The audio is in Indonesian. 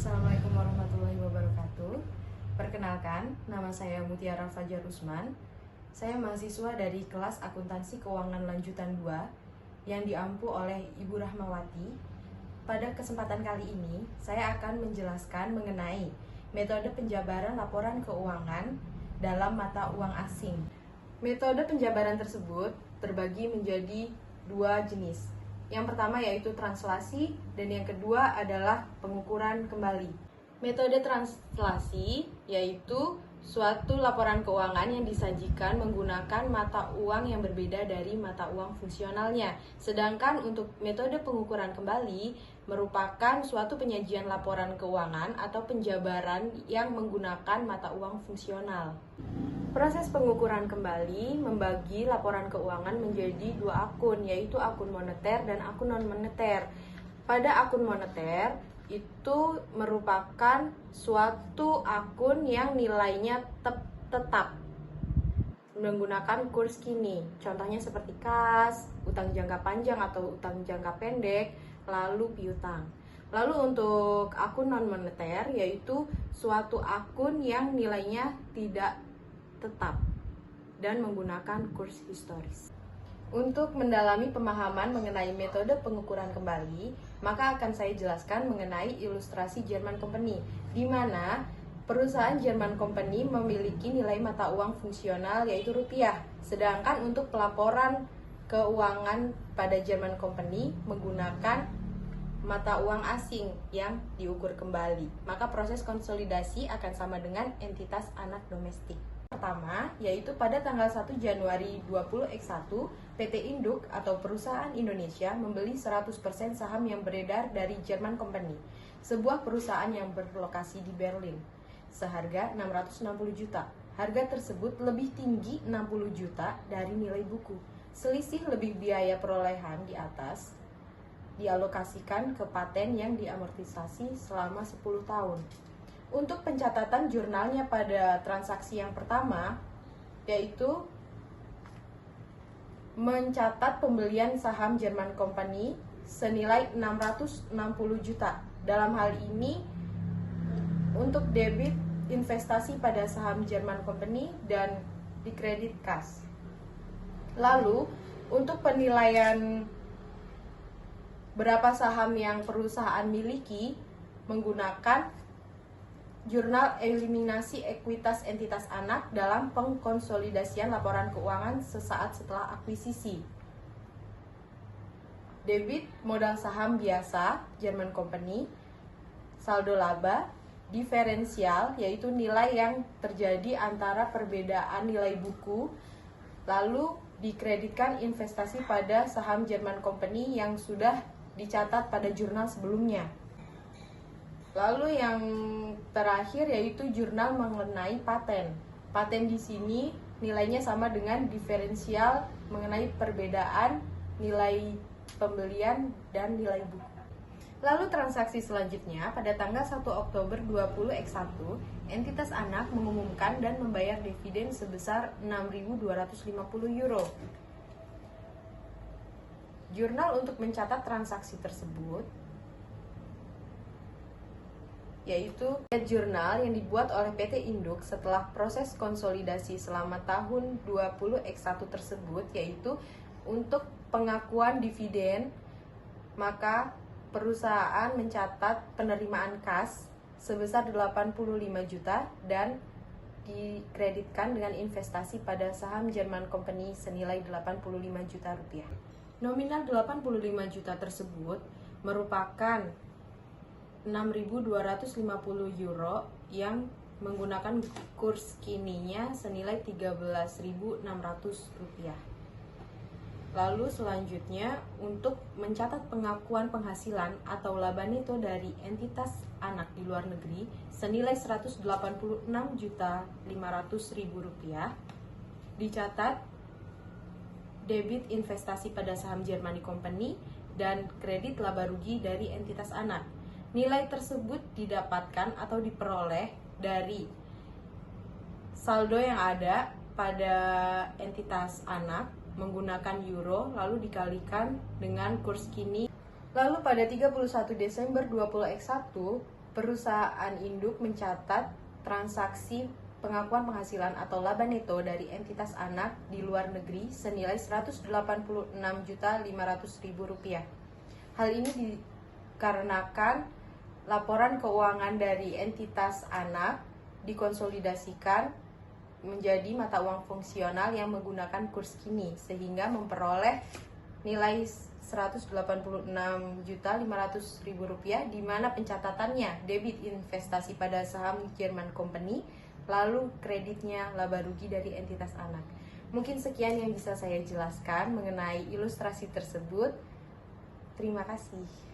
Assalamualaikum warahmatullahi wabarakatuh. Perkenalkan, nama saya Mutiara Fajar Usman. Saya mahasiswa dari kelas Akuntansi Keuangan Lanjutan 2 yang diampu oleh Ibu Rahmawati. Pada kesempatan kali ini, saya akan menjelaskan mengenai metode penjabaran laporan keuangan dalam mata uang asing. Metode penjabaran tersebut terbagi menjadi dua jenis. Yang pertama yaitu translasi dan yang kedua adalah pengukuran kembali. Metode translasi yaitu suatu laporan keuangan yang disajikan menggunakan mata uang yang berbeda dari mata uang fungsionalnya. Sedangkan untuk metode pengukuran kembali merupakan suatu penyajian laporan keuangan atau penjabaran yang menggunakan mata uang fungsional. Proses pengukuran kembali membagi laporan keuangan menjadi dua akun, yaitu akun moneter dan akun non-moneter. Pada akun moneter, itu merupakan suatu akun yang nilainya tetap menggunakan kurs kini. Contohnya seperti kas, utang jangka panjang atau utang jangka pendek, lalu piutang. Lalu untuk akun non-moneter, yaitu suatu akun yang nilainya tidak tetap dan menggunakan kurs historis. Untuk mendalami pemahaman mengenai metode pengukuran kembali, maka akan saya jelaskan mengenai ilustrasi German Company, di mana perusahaan German Company memiliki nilai mata uang fungsional yaitu rupiah, sedangkan untuk pelaporan keuangan pada German Company menggunakan mata uang asing yang diukur kembali. Maka proses konsolidasi akan sama dengan entitas anak domestik. Pertama, yaitu pada tanggal 1 Januari 20X1, PT Induk atau Perusahaan Indonesia membeli 100% saham yang beredar dari German Company, sebuah perusahaan yang berlokasi di Berlin, seharga 660 juta. Harga tersebut lebih tinggi 60 juta dari nilai buku. Selisih lebih biaya perolehan di atas dialokasikan ke paten yang diamortisasi selama 10 tahun. Untuk pencatatan jurnalnya pada transaksi yang pertama, yaitu mencatat pembelian saham German Company senilai 660 juta. Dalam hal ini, untuk debit investasi pada saham German Company dan di kredit kas. Lalu, untuk penilaian berapa saham yang perusahaan miliki menggunakan Jurnal Eliminasi Ekuitas Entitas Anak dalam pengkonsolidasian laporan keuangan sesaat setelah akuisisi. Debit modal saham biasa German Company, saldo laba, diferensial yaitu nilai yang terjadi antara perbedaan nilai buku, lalu dikreditkan investasi pada saham German Company yang sudah dicatat pada jurnal sebelumnya. Lalu yang terakhir yaitu jurnal mengenai paten. Paten di sini nilainya sama dengan diferensial mengenai perbedaan nilai pembelian dan nilai buku. Lalu transaksi selanjutnya pada tanggal 1 Oktober 20X1, entitas anak mengumumkan dan membayar dividen sebesar 6.250 euro. Jurnal untuk mencatat transaksi tersebut yaitu jurnal yang dibuat oleh PT Induk setelah proses konsolidasi selama tahun 20X1 tersebut, yaitu untuk pengakuan dividen, maka perusahaan mencatat penerimaan kas sebesar 85 juta dan dikreditkan dengan investasi pada saham German Company senilai 85 juta rupiah. Nominal 85 juta tersebut merupakan 6.250 euro yang menggunakan kurs kininya senilai 13.600 rupiah. Lalu selanjutnya untuk mencatat pengakuan penghasilan atau laba neto dari entitas anak di luar negeri senilai 186.500.000 rupiah, dicatat debit investasi pada saham German Company dan kredit laba rugi dari entitas anak. Nilai tersebut didapatkan atau diperoleh dari saldo yang ada pada entitas anak menggunakan euro lalu dikalikan dengan kurs kini. Lalu pada 31 Desember 20X1 perusahaan induk mencatat transaksi pengakuan penghasilan atau laba neto dari entitas anak di luar negeri senilai Rp186.500.000. Hal ini dikarenakan laporan keuangan dari entitas anak dikonsolidasikan menjadi mata uang fungsional yang menggunakan kurs kini, sehingga memperoleh nilai Rp186.500.000, di mana pencatatannya debit investasi pada saham German Company, lalu kreditnya laba rugi dari entitas anak. Mungkin sekian yang bisa saya jelaskan mengenai ilustrasi tersebut. Terima kasih.